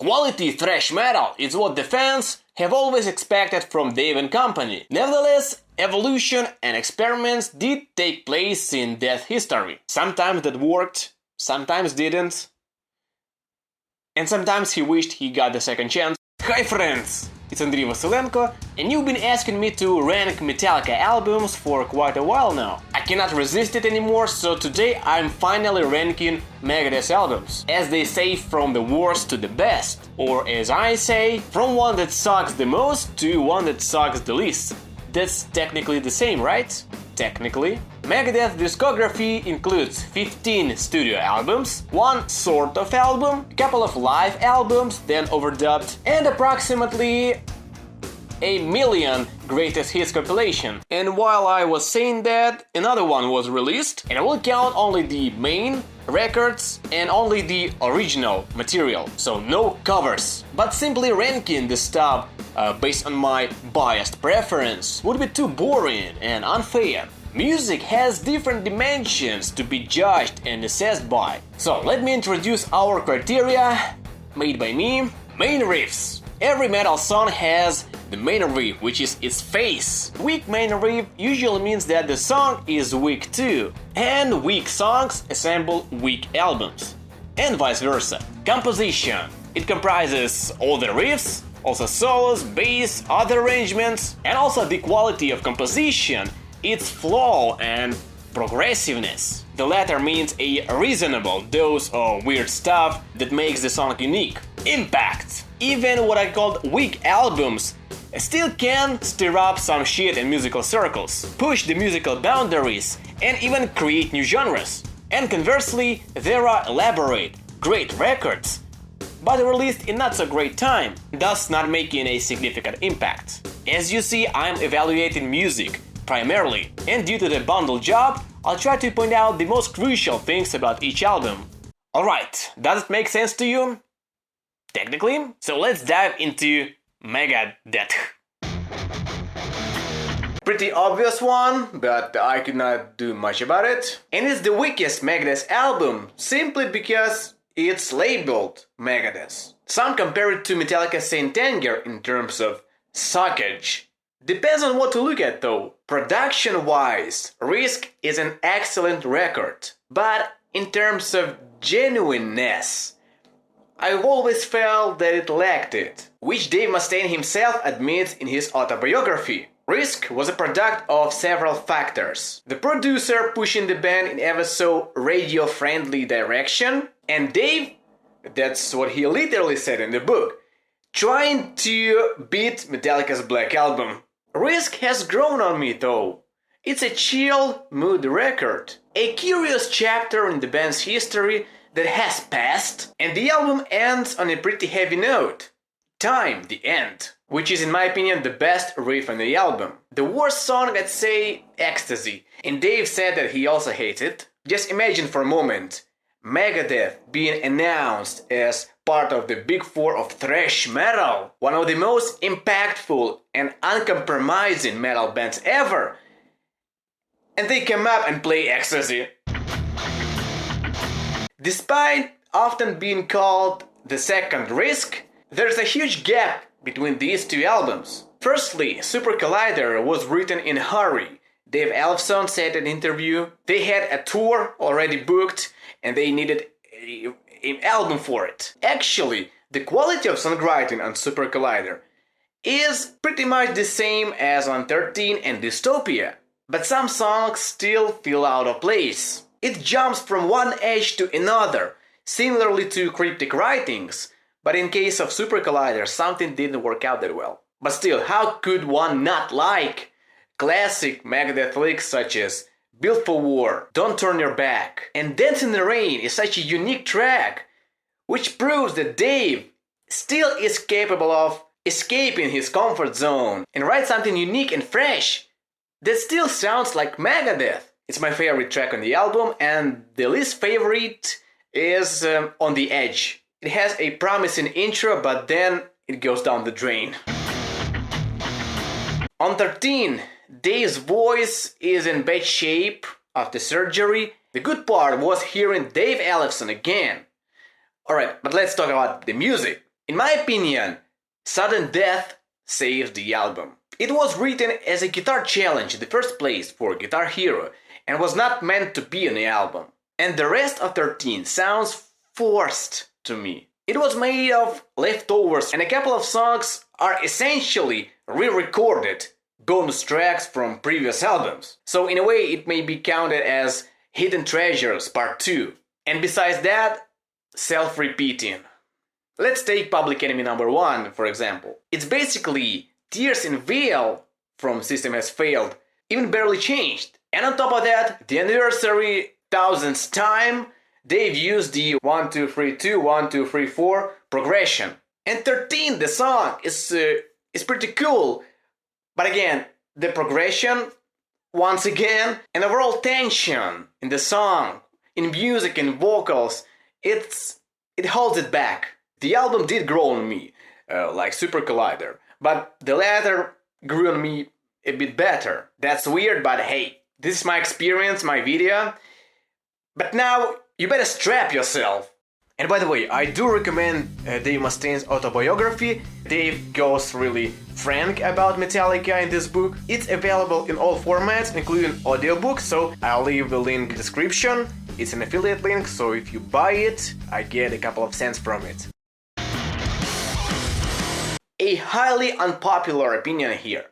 Quality thrash metal is what the fans have always expected from Dave and company. Nevertheless, evolution and experiments did take place in Death history. Sometimes that worked, sometimes didn't. And sometimes he wished he got the second chance. Hi friends! It's Andriy Vasilenko, and you've been asking me to rank Metallica albums for quite a while now. I cannot resist it anymore, so today I'm finally ranking Megadeth albums. As they say, from the worst to the best. Or as I say, from one that sucks the most to one that sucks the least. That's technically the same, right? Technically. Megadeth discography includes 15 studio albums, one sort of album, a couple of live albums, then overdubbed, and approximately a million greatest hits compilation. And while I was saying that, another one was released, and I will count only the main records and only the original material, so no covers. But simply ranking the stuff based on my biased preference would be too boring and unfair. Music has different dimensions to be judged and assessed by. So let me introduce our criteria, made by me. Main riffs. Every metal song has the main riff, which is its face. Weak main riff usually means that the song is weak too. And weak songs assemble weak albums. And vice versa. Composition. It comprises all the riffs, also solos, bass, other arrangements, and also the quality of composition, its flow and progressiveness. The latter means a reasonable dose of weird stuff that makes the song unique. Impact. Even what I called weak albums still can stir up some shit in musical circles, push the musical boundaries, and even create new genres. And conversely, there are elaborate, great records, but released in not so great time, thus not making a significant impact. As you see, I'm evaluating music primarily, and due to the bundle job, I'll try to point out the most crucial things about each album. Alright, does it make sense to you? Technically? So let's dive into Megadeth. Pretty obvious one, but I could not do much about it. And it's the weakest Megadeth album, simply because it's labeled Megadeth. Some compare it to Metallica's Saint Anger in terms of suckage. Depends on what to look at though. Production-wise, Risk is an excellent record, but in terms of genuineness, I've always felt that it lacked it, which Dave Mustaine himself admits in his autobiography. Risk was a product of several factors. The producer pushing the band in ever so radio-friendly direction, and Dave, that's what he literally said in the book, trying to beat Metallica's Black Album. Risk has grown on me though. It's a chill, mood record. A curious chapter in the band's history that has passed, and the album ends on a pretty heavy note. Time, the End, which is in my opinion the best riff on the album. The worst song, I'd say Ecstasy, and Dave said that he also hates it. Just imagine for a moment Megadeth being announced as part of the big four of thrash metal, one of the most impactful and uncompromising metal bands ever, and they come up and play Ecstasy. Despite often being called the second Risk, there's a huge gap between these two albums. Firstly, Super Collider was written in a hurry. Dave Ellefson said in an interview they had a tour already booked and they needed an album for it. Actually, the quality of songwriting on Super Collider is pretty much the same as on 13 and Dystopia, but some songs still feel out of place. It jumps from one edge to another, similarly to Cryptic Writings, but in case of Super Collider, something didn't work out that well. But still, how could one not like classic Megadeth licks such as Built for War, Don't Turn Your Back, and Dance in the Rain is such a unique track, which proves that Dave still is capable of escaping his comfort zone and write something unique and fresh that still sounds like Megadeth. It's my favorite track on the album, and the least favorite is On the Edge. It has a promising intro, but then it goes down the drain. On 13, Dave's voice is in bad shape after surgery. The good part was hearing Dave Ellefson again. Alright, but let's talk about the music. In my opinion, sudden death saves the album. It was written as a guitar challenge in the first place for Guitar Hero and was not meant to be on the album. And the rest of 13 sounds forced to me. It was made of leftovers and a couple of songs are essentially re-recorded bonus tracks from previous albums. So in a way it may be counted as Hidden Treasures Part 2. And besides that, self-repeating. Let's take Public Enemy number 1 for example. It's basically Tears in Veil from System Has Failed, even barely changed. And on top of that, the anniversary 1000th time, they've used the 1 2 3 2 1 2 3 4 progression. And 13, the song is pretty cool. But again, the progression, once again, and overall tension in the song, in music and vocals, it holds it back. The album did grow on me, like Super Collider, but the latter grew on me a bit better. That's weird, but hey, this is my experience, my video. But now, you better strap yourself. And by the way, I do recommend Dave Mustaine's autobiography. Dave goes really frank about Metallica in this book. It's available in all formats, including audiobook, so I'll leave the link in the description. It's an affiliate link, so if you buy it, I get a couple of cents from it. A highly unpopular opinion here.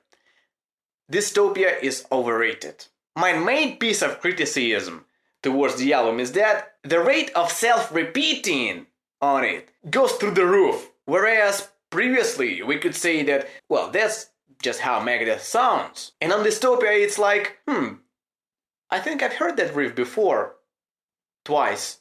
Dystopia is overrated. My main piece of criticism towards the album is that the rate of self-repeating on it goes through the roof. Whereas previously we could say that, well, that's just how Megadeth sounds. And on Dystopia it's like, I think I've heard that riff before. Twice,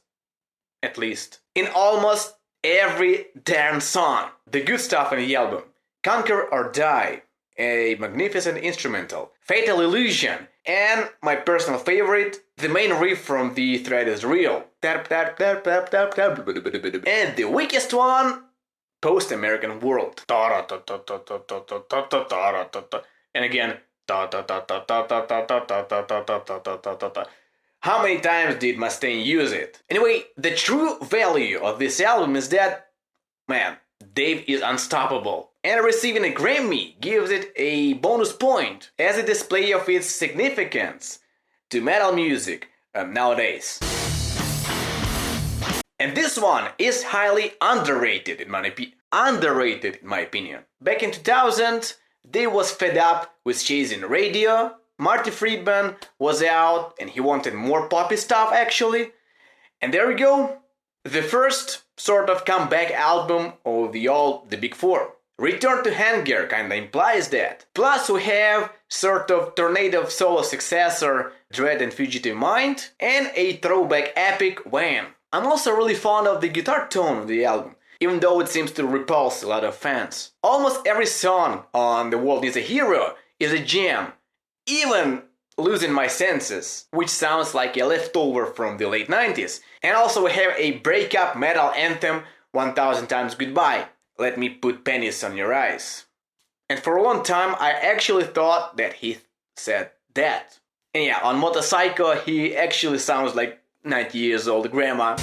at least. In almost every damn song. The good stuff on the album. Conquer or Die, a magnificent instrumental. Fatal Illusion, and my personal favorite, the main riff from The Threat Is Real. And the weakest one, Post-American World. And again, how many times did Mustaine use it? Anyway, the true value of this album is that, man, Dave is unstoppable. And receiving a Grammy gives it a bonus point as a display of its significance to metal music nowadays. And this one is highly underrated in my opinion. Back in 2000, Dave was fed up with chasing radio. Marty Friedman was out and he wanted more poppy stuff actually. And there we go. The first sort of comeback album of the Big Four. Return to Handgear kinda implies that. Plus we have sort of Tornado solo successor Dread and Fugitive Mind and a throwback epic Quen. I'm also really fond of the guitar tone of the album, even though it seems to repulse a lot of fans. Almost every song on The World Needs a Hero is a jam, even Losing My Senses, which sounds like a leftover from the late 90s. And also we have a breakup metal anthem, 1000 Times Goodbye. Let me put pennies on your eyes. And for a long time I actually thought that he said that. And yeah, on Motorcycle he actually sounds like 90 years old grandma.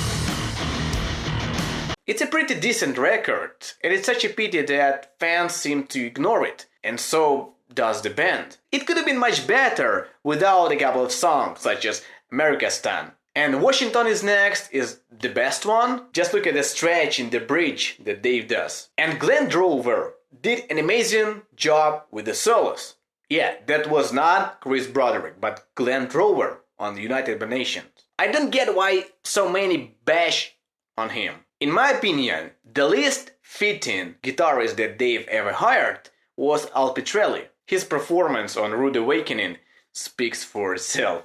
It's a pretty decent record, and it's such a pity that fans seem to ignore it, and so does the band. It could have been much better without a couple of songs such as Americastan. And Washington Is Next is the best one. Just look at the stretch in the bridge that Dave does. And Glenn Drover did an amazing job with the solos. Yeah, that was not Chris Broderick, but Glenn Drover on the United Nations. I don't get why so many bash on him. In my opinion, the least fitting guitarist that Dave ever hired was Al Pitrelli. His performance on Rude Awakening speaks for itself.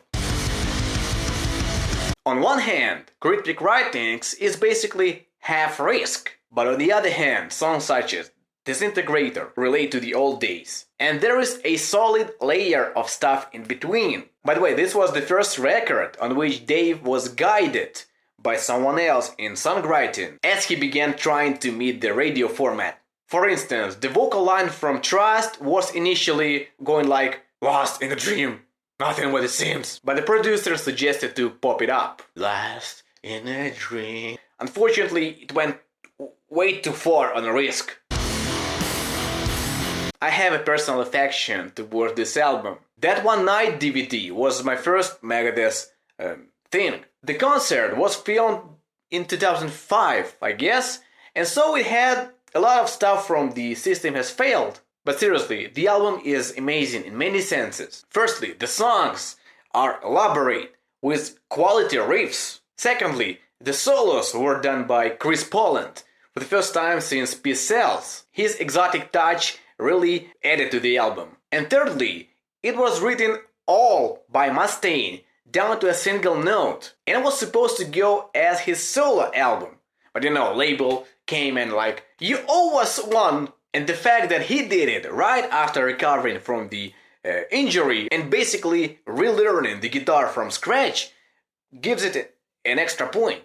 On one hand, Critic Writings is basically half Risk, but on the other hand, songs such as Disintegrator relate to the old days. And there is a solid layer of stuff in between. By the way, this was the first record on which Dave was guided by someone else in songwriting as he began trying to meet the radio format. For instance, the vocal line from Trust was initially going like, "Lost in a dream, nothing what it seems." But the producer suggested to pop it up. Lost in a dream. Unfortunately, it went way too far on a risk. I have a personal affection towards this album. That One Night DVD was my first Megadeth thing. The concert was filmed in 2005, I guess, and so it had a lot of stuff from The System Has Failed. But seriously, the album is amazing in many senses. Firstly, the songs are elaborate with quality riffs. Secondly, the solos were done by Chris Poland for the first time since Peace Sells. His exotic touch really added to the album. And thirdly, it was written all by Mustaine down to a single note, and it was supposed to go as his solo album. But label came and like, you owe us one. And the fact that he did it right after recovering from the injury and basically relearning the guitar from scratch gives it an extra point.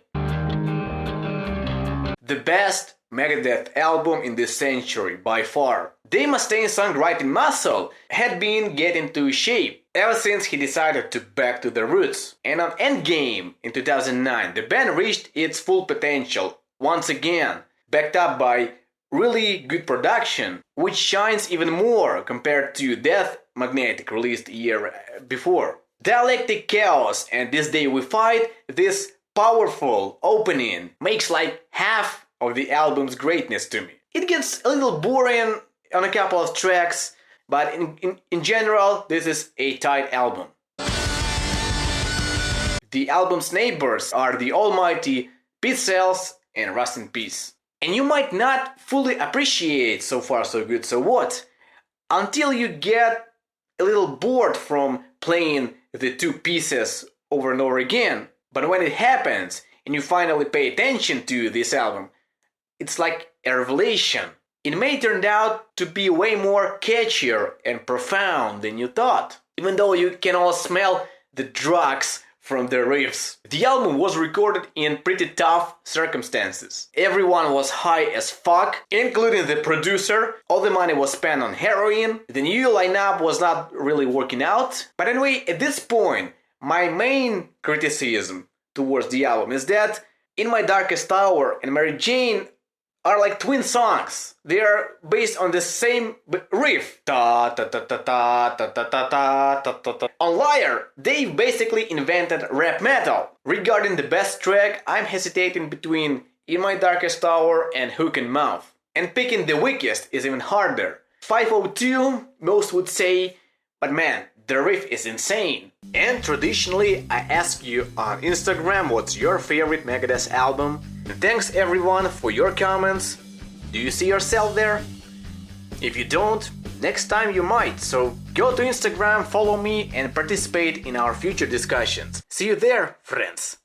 The best Megadeth album in this century by far. Dave Mustaine's songwriting muscle had been getting into shape ever since he decided to back to the roots. And on Endgame in 2009, the band reached its full potential once again, backed up by really good production, which shines even more compared to Death Magnetic released a year before. Dialectic Chaos and This Day We Fight, this powerful opening makes like half of the album's greatness to me. It gets a little boring on a couple of tracks, but in general, this is a tight album. The album's neighbors are the almighty Peace Sells and Rust in Peace. And you might not fully appreciate So Far So Good So What until you get a little bored from playing the two pieces over and over again. But when it happens and you finally pay attention to this album, it's like a revelation. It may turn out to be way more catchier and profound than you thought, even though you can all smell the drugs from the riffs. The album was recorded in pretty tough circumstances. Everyone was high as fuck, including the producer. All the money was spent on heroin. The new lineup was not really working out. But anyway, at this point, my main criticism towards the album is that In My Darkest Hour and Mary Jane are like twin songs. They are based on the same riff. Ta ta ta ta ta ta ta ta ta ta ta. On Liar, Dave basically invented rap metal. Regarding the best track, I'm hesitating between In My Darkest Hour and Hook and Mouth. And picking the weakest is even harder. 502, most would say, but man, the riff is insane. And traditionally, I ask you on Instagram what's your favorite Megadeth album. And thanks everyone for your comments. Do you see yourself there? If you don't, next time you might, so go to Instagram, follow me and participate in our future discussions. See you there, friends!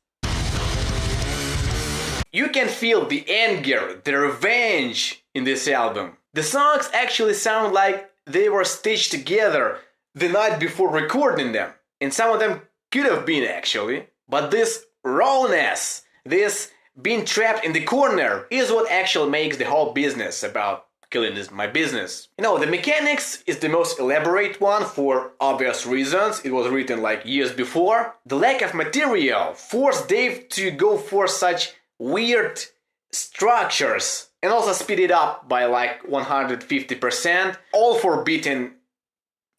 You can feel the anger, the revenge in this album. The songs actually sound like they were stitched together the night before recording them. And some of them could have been actually. But this rawness, this being trapped in the corner is what actually makes the whole business about killing is my business. The mechanics is the most elaborate one for obvious reasons. It was written like years before. The lack of material forced Dave to go for such weird structures and also speed it up by like 150%, all for beating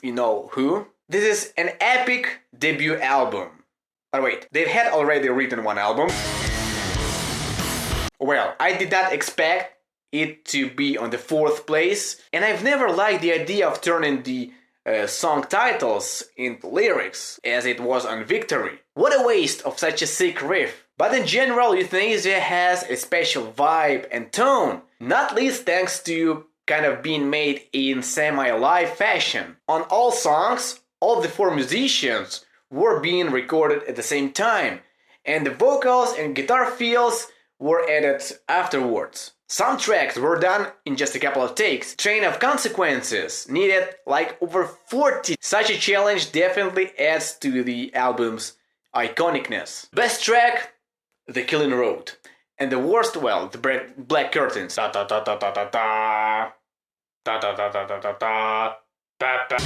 who. This is an epic debut album. But wait, they had already written one album. Well, I did not expect it to be on the 4th place, and I've never liked the idea of turning the song titles into lyrics, as it was on Victory. What a waste of such a sick riff. But in general, Euthanasia has a special vibe and tone, not least thanks to kind of being made in semi-live fashion. On all songs, all the 4 musicians were being recorded at the same time, and the vocals and guitar fills were added afterwards. Some tracks were done in just a couple of takes. Train of Consequences needed like over 40. Such a challenge definitely adds to the album's iconicness. Best track, The Killing Road. And the worst, well, the Black Curtains. Ta ta ta ta ta ta ta. Ta ta ta ta ta ta ta. Ta ta.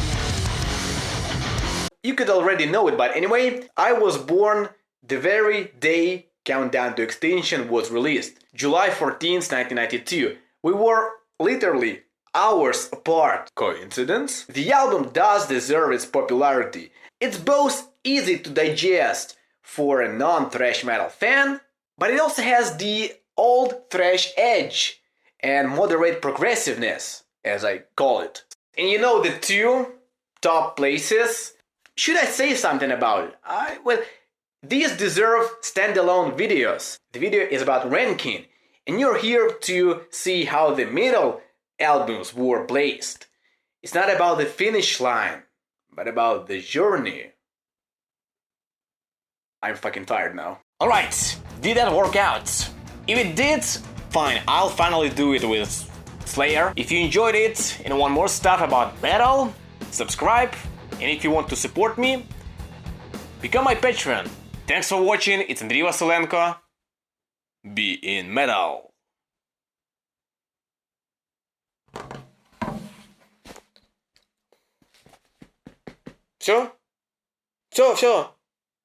You could already know it, but anyway, I was born the very day Countdown to Extinction was released, July 14th, 1992. We were literally hours apart. Coincidence? The album does deserve its popularity. It's both easy to digest for a non-thrash metal fan, but it also has the old thrash edge and moderate progressiveness, as I call it. And you know the two top places? Should I say something about it? Well, these deserve standalone videos. The video is about ranking, and you're here to see how the middle albums were placed. It's not about the finish line, but about the journey. I'm fucking tired now. Alright, did that work out? If it did, fine, I'll finally do it with Slayer. If you enjoyed it and want more stuff about metal, subscribe. And if you want to support me, become my patron. Thanks for watching, it's Andriy Vasilenko. Be in metal. Все? Все.